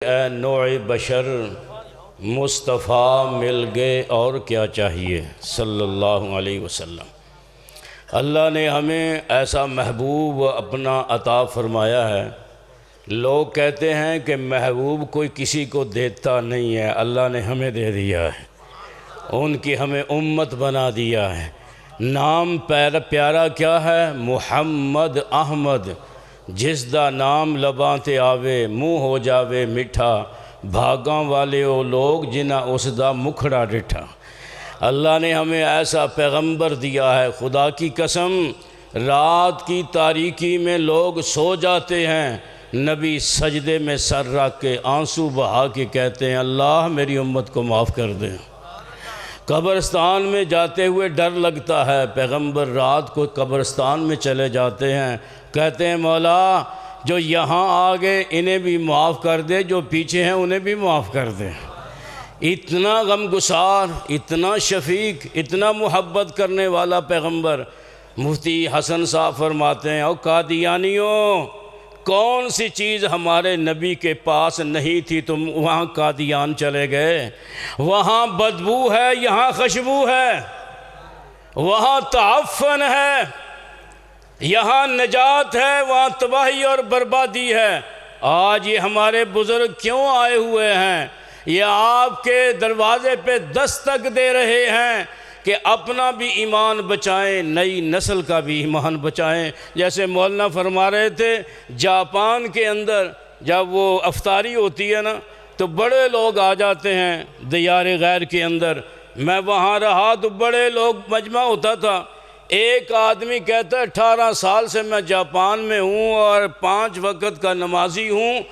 ए नौए बशर मुस्तफ़ा मिल गए और क्या चाहिए सल्लल्लाहु अलैहि वसल्लम। अल्लाह ने हमें ऐसा महबूब अपना अता फ़रमाया है। लोग कहते हैं कि महबूब कोई किसी को देता नहीं है, अल्लाह ने हमें दे दिया है, उनकी हमें उम्मत बना दिया है। नाम प्यारा क्या है? मुहम्मद अहमद, जिसदा नाम लबां ते आवे मुँह हो जावे मिठा, भागां वाले वो लोग जिन्हां उसदा मुखड़ा डिठा। अल्लाह ने हमें ऐसा पैगंबर दिया है, खुदा की कसम रात की तारीकी में लोग सो जाते हैं, नबी सजदे में सर रख के आंसू बहा के कहते हैं अल्लाह मेरी उम्मत को माफ़ कर दे। कब्रिस्तान में जाते हुए डर लगता है, पैगंबर रात को कब्रिस्तान में चले जाते हैं, कहते हैं मौला जो यहाँ आ गए इन्हें भी माफ़ कर दे, जो पीछे हैं उन्हें भी माफ़ कर दे। इतना गमगुसार, इतना शफीक, इतना मुहब्बत करने वाला पैगंबर। मुफ्ती हसन साहब फरमाते हैं, और कादियानियों कौन सी चीज़ हमारे नबी के पास नहीं थी, तुम वहाँ कादियान चले गए। वहाँ बदबू है, यहाँ खुशबू है, वहाँ तअफ़्फ़ुन है, यहाँ नजात है, वहाँ तबाही और बर्बादी है। आज ये हमारे बुज़ुर्ग क्यों आए हुए हैं? ये आपके दरवाज़े पे दस्तक दे रहे हैं कि अपना भी ईमान बचाएं, नई नस्ल का भी ईमान बचाएं। जैसे मौलाना फरमा रहे थे, जापान के अंदर जब वो अफ्तारी होती है ना, तो बड़े लोग आ जाते हैं दियारे गैर के अंदर। मैं वहाँ रहा तो बड़े लोग मजमा होता था। एक आदमी कहता है 18 साल से मैं जापान में हूँ और 5 वक्त का नमाजी हूँ,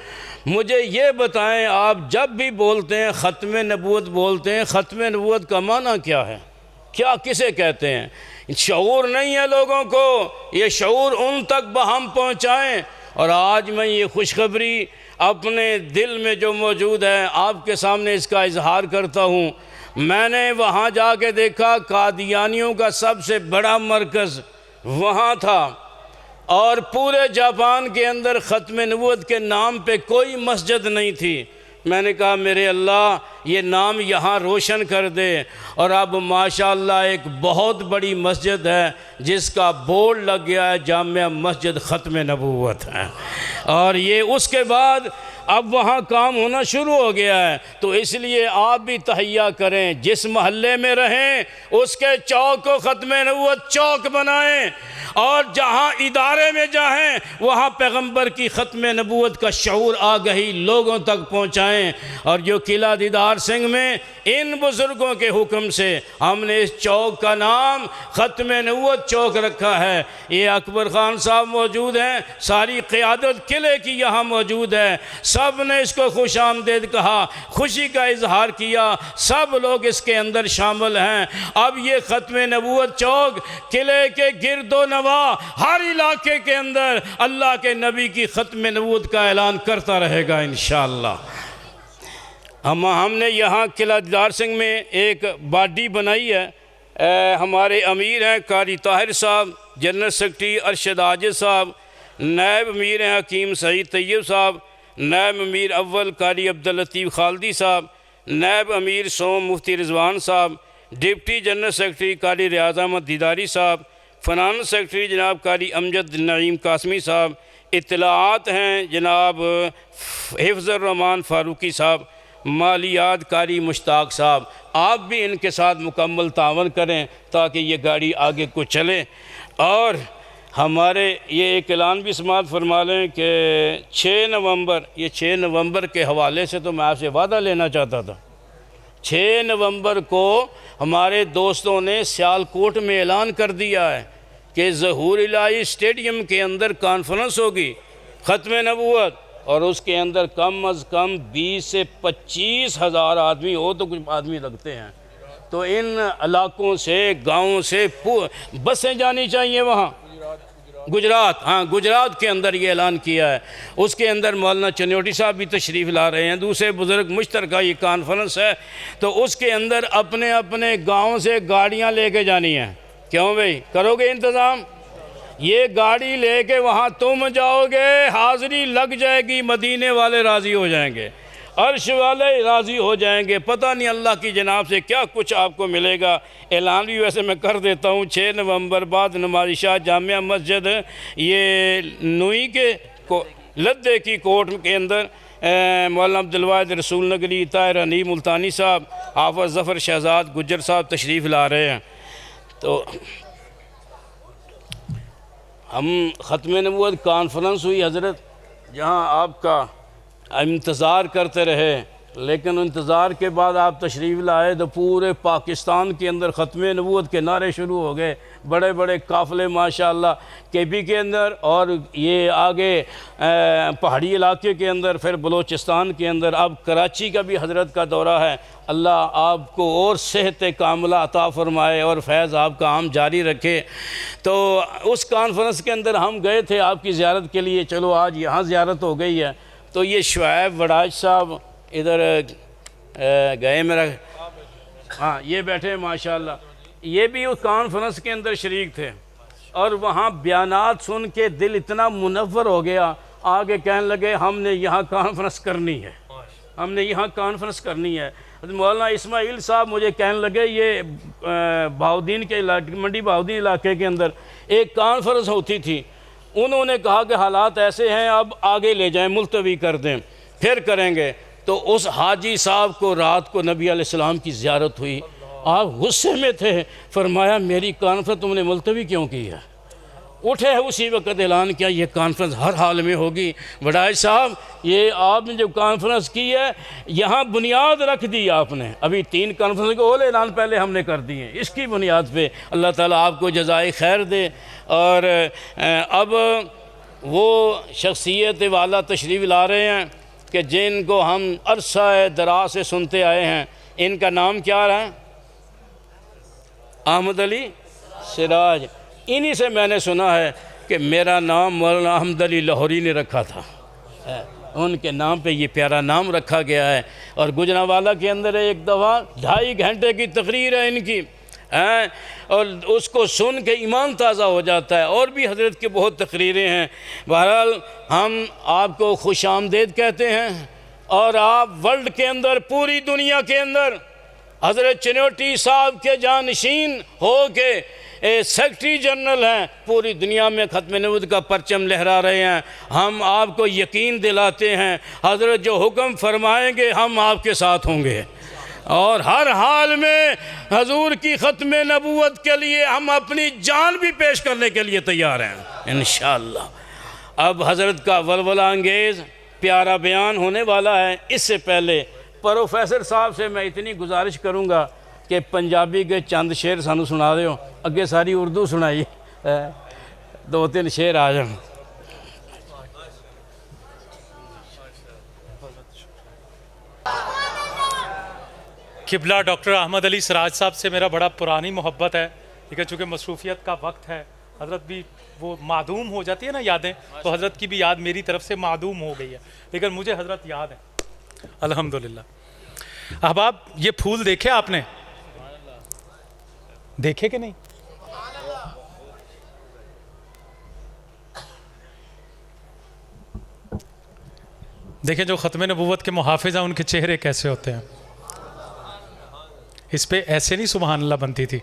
मुझे ये बताएं आप जब भी बोलते हैं ख़त्म नबूवत बोलते हैं, ख़त्म नबूवत का माना क्या है, क्या किसे कहते हैं? शऊर नहीं है लोगों को, ये शऊर उन तक बहम पहुँचाएँ। और आज मैं ये खुशखबरी अपने दिल में जो मौजूद है आपके सामने इसका इजहार करता हूँ। मैंने वहाँ जाके देखा कादियानियों का सबसे बड़ा मरकज़ वहाँ था, और पूरे जापान के अंदर ख़त्म नबूवत के नाम पे कोई मस्जिद नहीं थी। मैंने कहा मेरे अल्लाह ये नाम यहाँ रोशन कर दे। और अब माशाअल्लाह एक बहुत बड़ी मस्जिद है जिसका बोर्ड लग गया है जामिया मस्जिद ख़त्म नबूवत है, और ये उसके बाद अब वहाँ काम होना शुरू हो गया है। तो इसलिए आप भी तहैया करें, जिस महल्ले में रहें उसके चौक को ख़त्म नबूवत चौक बनाएं, और जहाँ इदारे में जाएं वहाँ पैगंबर की ख़त्म नबूवत का शऊर आगही लोगों तक पहुँचाएं। और जो किला दीदार सिंह में इन बुज़ुर्गों के हुक्म से हमने इस चौक का नाम ख़त्म नबूवत चौक रखा है। ये अकबर ख़ान साहब मौजूद हैं, सारी क़यादत किले की यहाँ मौजूद है, सब ने इसको खुश आमदेद कहा, खुशी का इजहार किया, सब लोग इसके अंदर शामिल हैं। अब ये ख़त्म नबूवत चौक किले के गिरदो नवा हर इलाके के अंदर अल्लाह के नबी की ख़त्म नबूवत का ऐलान करता रहेगा इंशाअल्लाह। हमने यहाँ किला दीदार सिंह में एक बाडी बनाई है। हमारे अमीर हैं कारी ताहिर साहब, जनरल सेक्रेटरी अरशद आजिज़ साहब, नायब अमीर हैं हकीम सईद तैयब साहब, नायब अमीर अव्वल कारी अब्दुल लतीफ़ खालदी साहब, नायब अमीर सोम मुफ्ती रिजवान साहब, डिप्टी जनरल सेक्रेटरी कारी रियाज़ अहमद दीदारी साहब, फ़ाइनेंस सेक्रेटरी जनाब कारी अमजद नईम कासमी साहब, इत्तलाआत हैं जनाब हिफ्ज़ुर रहमान फ़ारूकी साहब, मालियात कारी मुश्ताक साहब। आप भी इनके साथ मुकम्मल तावन करें ताकि ये गाड़ी आगे को चले। और हमारे ये एक ऐलान भी समाअत फरमा लें कि 6 नवंबर के हवाले से तो मैं आपसे वादा लेना चाहता था। 6 नवंबर को हमारे दोस्तों ने सियालकोट में ऐलान कर दिया है कि ज़हूर इलाही स्टेडियम के अंदर कॉन्फ्रेंस होगी ख़त्म नबूवत, और उसके अंदर कम अज़ कम 20 से 25 हज़ार आदमी हो तो कुछ आदमी लगते हैं। तो इन इलाकों से गाँवों से बसें जानी चाहिए वहाँ गुजरात, हाँ गुजरात के अंदर ये ऐलान किया है। उसके अंदर मौलाना चन्योटी साहब भी तशरीफ़ ला रहे हैं, दूसरे बुज़ुर्ग मुश्तरका ये कॉन्फ्रेंस है। तो उसके अंदर अपने अपने गाँव से गाड़ियाँ लेके जानी हैं। क्यों भाई, करोगे इंतज़ाम? ये गाड़ी लेके वहाँ तुम जाओगे, हाज़री लग जाएगी, मदीने वाले राज़ी हो जाएंगे। अर्श वाले राज़ी हो जाएंगे। पता नहीं अल्लाह की जनाब से क्या कुछ आपको मिलेगा। ऐलान भी वैसे मैं कर देता हूँ, 6 नवंबर बाद नमाज़ शाह जामिया मस्जिद ये नुई के लद्दे की कोर्ट के अंदर मौलाना अब्दुल रसूल नगरी, ताहिर हनी मुल्तानी साहब, हाफ़िज़ ज़फ़र शहज़ाद गुज्जर साहब तशरीफ़ ला रहे हैं। तो हम ख़त्म नबूवत कॉन्फ्रेंस हुई हज़रत, जहाँ आपका इंतज़ार करते रहे, लेकिन इंतज़ार के बाद आप तशरीफ़ लाए तो पूरे पाकिस्तान के अंदर ख़त्म नबूवत के नारे शुरू हो गए। बड़े बड़े काफ़िले माशाअल्लाह केपी के अंदर और ये आगे पहाड़ी इलाके के अंदर, फिर बलूचिस्तान के अंदर, अब कराची का भी हज़रत का दौरा है। अल्लाह आपको और सेहत कामिला अता फ़रमाए और फैज़ आपका आम जारी रखे। तो उस कॉन्फ्रेंस के अंदर हम गए थे आपकी ज़ियारत के लिए, चलो आज यहाँ ज़ियारत हो गई है। तो ये शुएब वड़ाज साहब इधर गए मेरा, हाँ ये बैठे माशाअल्लाह, ये भी उस कॉन्फ्रेंस के अंदर शरीक थे और वहाँ बयानात सुन के दिल इतना मुनव्वर हो गया। आगे कहने लगे हमने यहाँ कॉन्फ्रेंस करनी है, हमने यहाँ कॉन्फ्रेंस करनी है। मौलाना इस्माइल साहब मुझे कहने लगे ये बहाउद्दीन के इलाके, मंडी बहाउद्दीन इलाके के अंदर एक कॉन्फ्रेंस होती थी, उन्होंने कहा कि हालात ऐसे हैं अब आगे ले जाएं, मुलतवी कर दें, फिर करेंगे। तो उस हाजी साहब को रात को नबी अलैहिस्सलाम की ज़ियारत हुई, आप गुस्से में थे, फरमाया मेरी कॉन्फ्रेंस तुमने मुलतवी क्यों की है? उठे है उसी वक्त ऐलान किया ये कॉन्फ्रेंस हर हाल में होगी। वड़ाज साहब ये आपने जो कॉन्फ्रेंस की है यहाँ बुनियाद रख दी आपने, अभी 3 कॉन्फ्रेंस को और ऐलान पहले हमने कर दिए, इसकी बुनियाद पे अल्लाह ताला आपको जज़ाए खैर दे। और अब वो शख्सियत वाला तशरीफ़ ला रहे हैं कि जिनको हम अरसा दराज से सुनते आए हैं। इनका नाम क्या है? अहमद अली सिराज। इन्हीं से मैंने सुना है कि मेरा नाम मौलाना अहमद अली लाहौरी ने रखा था, उनके नाम पे ये प्यारा नाम रखा गया है। और गुजरांवाला के अंदर एक दफ़ा 2.5 घंटे की तकरीर है इनकी, और उसको सुन के ईमान ताज़ा हो जाता है। और भी हज़रत की बहुत तकरीरें हैं। बहरहाल हम आपको खुश आमदेद कहते हैं और आप वर्ल्ड के अंदर, पूरी दुनिया के अंदर हज़रत चिनोटी साहब के जानशीन हो के सेक्रेटरी जनरल हैं, पूरी दुनिया में ख़त्म नबूवत का परचम लहरा रहे हैं। हम आपको यकीन दिलाते हैं हज़रत जो हुक्म फरमाएंगे हम आपके साथ होंगे और हर हाल में हजूर की ख़त्म नबूवत के लिए हम अपनी जान भी पेश करने के लिए तैयार हैं इंशाअल्लाह। अब हज़रत का वलवला अंगेज़ प्यारा बयान होने वाला है। इससे पहले प्रोफेसर साहब से मैं इतनी गुजारिश करूँगा कि पंजाबी के चंद शेर सानू सुना दो, अगे सारी उर्दू सुनाई, 2-3 शेर आ जाए। किबला डॉक्टर अहमद अली सिराज साहब से मेरा बड़ा पुरानी मोहब्बत है, ठीक है, चूँकि मसरूफियत का वक्त है, हज़रत भी वो मादूम हो जाती है ना यादें, तो हज़रत की भी याद मेरी तरफ से मादूम हो गई है, लेकिन मुझे हज़रत याद है अल्हम्दुलिल्लाह। अहबाब ये फूल देखे आपने, देखे कि नहीं? देखें जो ख़त्म नबूवत के मुहाफ़िज़ हैं उनके चेहरे कैसे होते हैं। इस पे ऐसे नहीं सुबहान अल्लाह बनती थी।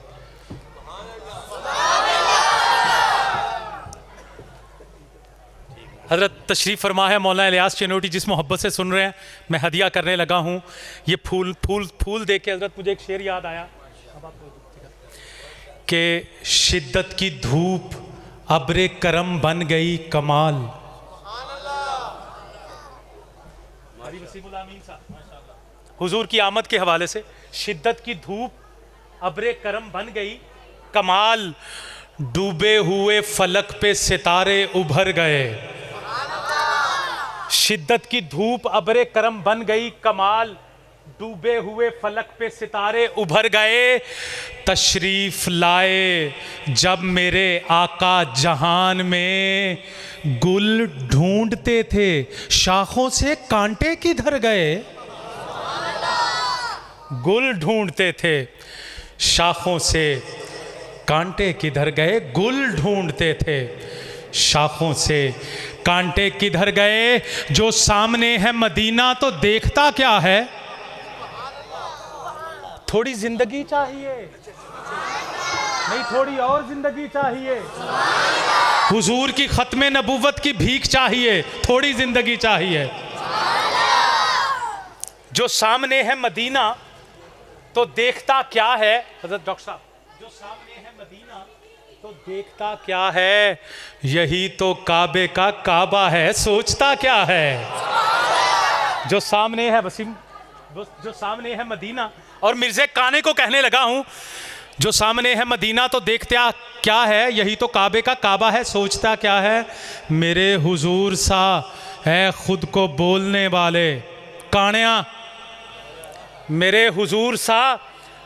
हज़रत तशरीफ़ फरमा है मौलाना इलियास चिनोटी, जिस मोहब्बत से सुन रहे हैं मैं हदिया करने लगा हूँ ये फूल। फूल फूल देख के हज़रत मुझे एक शेर याद आया कि शिद्दत की धूप अब्रे करम बन गई कमाल। हुजूर की आमद के हवाले से, शिद्दत की धूप अब्रे करम बन गई कमाल, डूबे हुए फलक पे सितारे उभर गए। शिद्दत की धूप अब्रे करम बन गई कमाल, डूबे हुए फलक पे सितारे उभर गए। तशरीफ लाए जब मेरे आका जहान में, गुल ढूंढते थे शाखों से कांटे किधर गए। गुल ढूंढते थे शाखों से कांटे किधर गए, गुल ढूंढते थे शाखों से कांटे किधर गए, जो सामने है मदीना तो देखता क्या है। थोड़ी जिंदगी चाहिए, नहीं थोड़ी और जिंदगी चाहिए। हुजूर की खत्मे नबूवत की भीख चाहिए, थोड़ी जिंदगी चाहिए। जो सामने है मदीना तो देखता क्या है, हजरत डॉक्टर साहब, जो सामने है मदीना तो देखता क्या है, यही तो काबे का काबा है, सोचता क्या है। जो सामने है वसीम, जो सामने है मदीना, और मिर्ज़े काने को कहने लगा हूं, जो सामने है मदीना तो देखता क्या है, यही तो काबे का काबा है, सोचता क्या है। मेरे हुजूर सा है खुद को बोलने वाले कानिया, मेरे हुजूर सा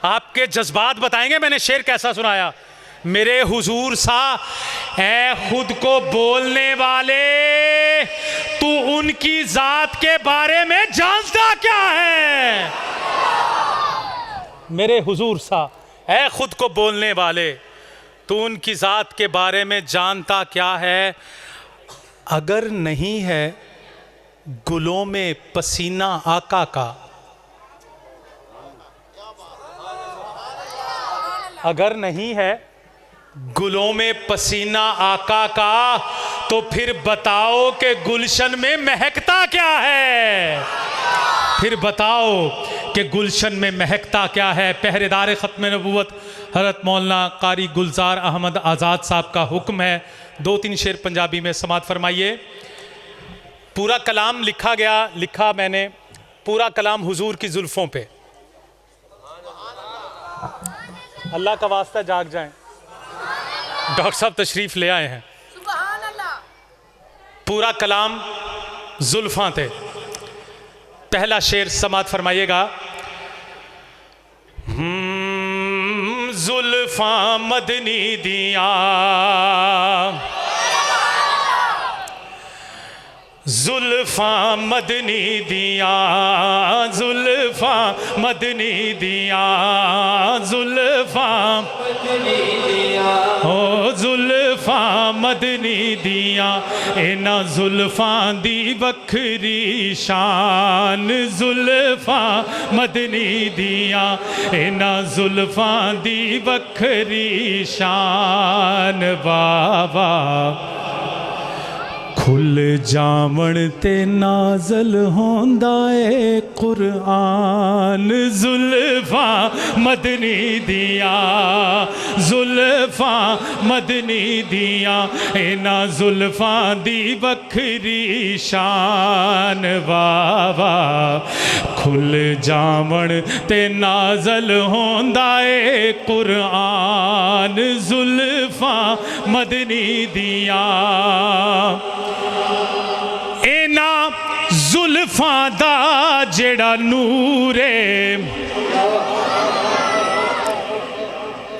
आपके जज्बात बताएंगे मैंने शेर कैसा सुनाया। मेरे हुजूर सा है खुद को बोलने वाले, तू उनकी जात के बारे में जानता क्या है। मेरे हुजूर सा है खुद को बोलने वाले, तू उनकी जात के बारे में जानता क्या है। अगर नहीं है गुलों में पसीना आका का, अगर नहीं है गुलों में पसीना आका का, तो फिर बताओ कि गुलशन में महकता क्या है। फिर बताओ कि गुलशन में महकता क्या है। पहरेदार ख़त्म नबूवत हज़रत मौलाना कारी गुलजार अहमद आज़ाद साहब का हुक्म है, 2-3 शेर पंजाबी में समात फरमाइए। पूरा कलाम लिखा गया, लिखा मैंने पूरा कलाम हुजूर की जुल्फ़ों पे। अल्लाह का वास्ता जाग जाएं, डॉक्टर साहब तशरीफ ले आए हैं। पूरा कलाम जुल्फां थे। पहला शेर समात फरमाइएगा। जुल्फां मदनी दिया, जुल्फां मदनी दिया, जुल्फां मदनी दिया, जुल्फां मदनी दिया, ओ जुल्फां मदनी दिया। इना जुल्फां दी बखरी शान, जुल्फां मदनी दिया, इना जुल्फां दी बखरी शान। बाबा खुल जावण ते नाज़ल होंदा ए कुरान, जुल्फां मदनी दिया, जुल्फां मदनी दिया, इना जुल्फां दी बखरी शान। बाबा खुल जावण ते नाज़ल होंदा ए कुरान, जुल्फां मदनी दिया। इना जुल्फां दा जेड़ा नूरे,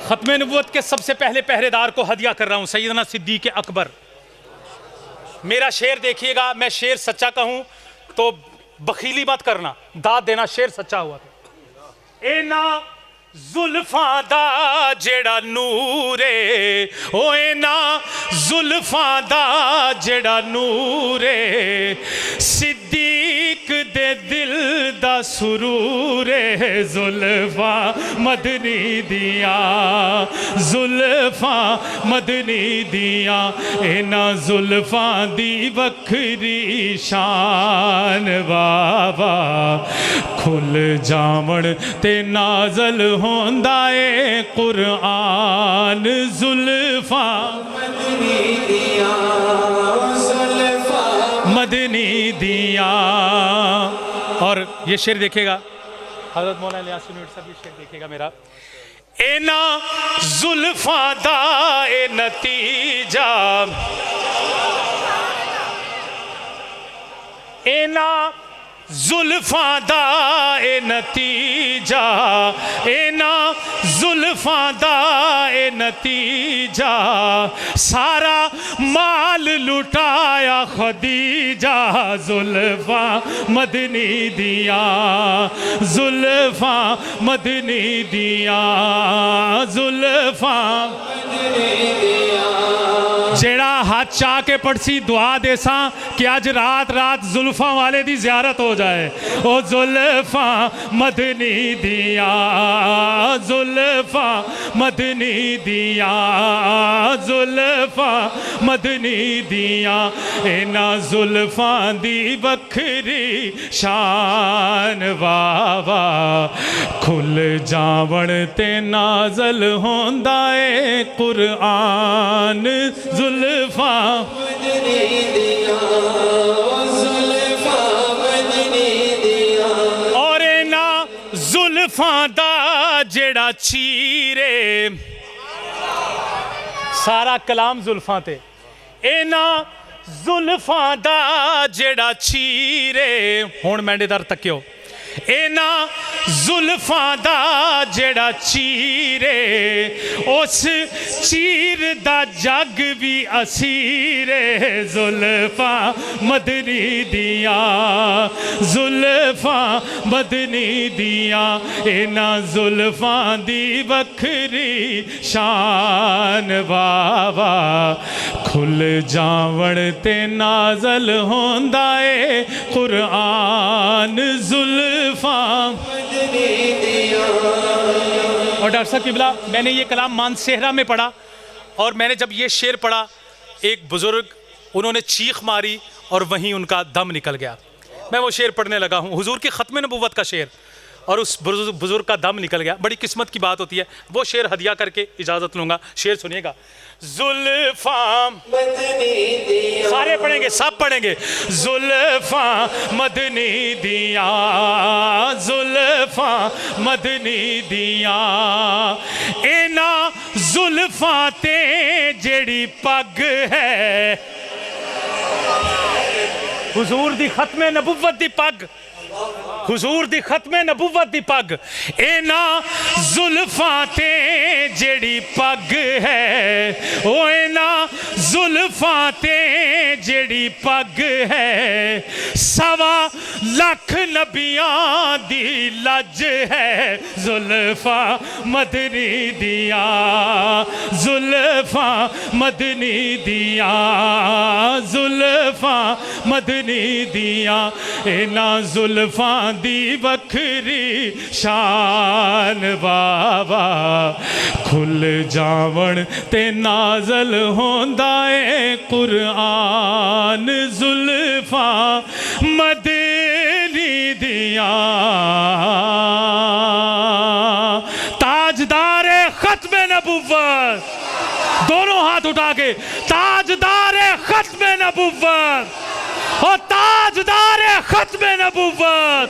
खत्म नबूवत के सबसे पहले पहरेदार को हदिया कर रहा हूं, सैयदना सिद्दीक अकबर। मेरा शेर देखिएगा, मैं शेर सच्चा कहूं तो बखीली मत करना, दाद देना, शेर सच्चा हुआ था। इना जुल्फां दा जेड़ा नूरे, ओ इना जुल्फां दा जेड़ा नूरे, सिद्दीक दे दिल दा सुरूरे, जुल्फां मदनी दिया, जुल्फां मदनी दिया, इना जुल्फां दी बखरी शान। बाबा खुल जावण ते नाज़ल होंदा ए कुरान, जुल्फां मदनी दिया, जुल्फां मदनी दिया। और ये शेर देखिएगा, हज़रत मौलाना इलियास यूनिवर्सिटी साहब, ये शेर देखिएगा मेरा। इना जुल्फां दा ए नतीजा, इना जुल्फां दा ए नतीजा, इना जुल्फां दा ए नतीजा, सारा माल लुटाया खदीजा, जुल्फां मदनी दिया, जुल्फां मदनी दिया, जुल्फां मदनी दिया, जेड़ा हाथ चाह के पड़सी दुआ देसा कि अज रात रात जुल्फा वाले दी ज़ियारत हो जाए। ओ जुल्फा मदनी दिया, जुल्फा मदनी दिया, जुल्फा मदनी दिया, इना जुल्फा दी बखरी शान वावा, खुल जावण ते नाजल होंदा ए कुरान, जुल्फा और इना जुल्फा दा जेड़ा चीरे, सारा कलाम जुल्फा ते, इना जुल्फा दा जेड़ा चीरे, हुण मैंने दर तक्यो, इना जुल्फा दा जेड़ा चीरे, उस चीर दा जग भी असीरे, जुल्फा मदनी दिया, जुल्फा मदनी दिया, इना जुल्फा दी बखरी शान वावा, खुल जावण ते नाजल होंदा ए कुरान, जुल्फा। और डॉक्टर साहब किबला, मैंने ये कलाम मानसेहरा में पढ़ा और मैंने जब ये शेर पढ़ा, एक बुजुर्ग उन्होंने चीख मारी और वहीं उनका दम निकल गया। मैं वो शेर पढ़ने लगा हूँ, हुजूर की ख़त्म नबुव्वत का शेर, और उस बुजुर्ग का दम निकल गया। बड़ी किस्मत की बात होती है। वो शेर हदिया करके इजाज़त लूँगा। शेर सुनिएगा। जुल्फा सारे पढ़ेंगे, सब पढ़ेंगे। जुल्फा मदनी दिया, जुल्फा मदनी दिया, इना जुल्फा ते जेड़ी पग है, हुजूर दी खत्मे नबुव्वत दी पग, हुजूर दी खत्मे नबुव्वत दी पग, इना जुल्फा ते जेड़ी पग है, ओ इना जुल्फा ते जेड़ी पग है, 1.25 लाख नबियां दी लज है, जुल्फा मदनी दिया, जुल्फा मदनी दिया, जुल्फा मदनी दिया, इना जुल्फा दी बखरी शान बाबा, खुल जावण ते नाजल होंदा ए कुरान, जुल्फा मदनी दिया, ताजदारे खत्मे नबुव्वत, दोनों हाथ उठा के, ताजदारे खत्मे नबुव्वत और ताजदारे खत्मे नबुव्वत।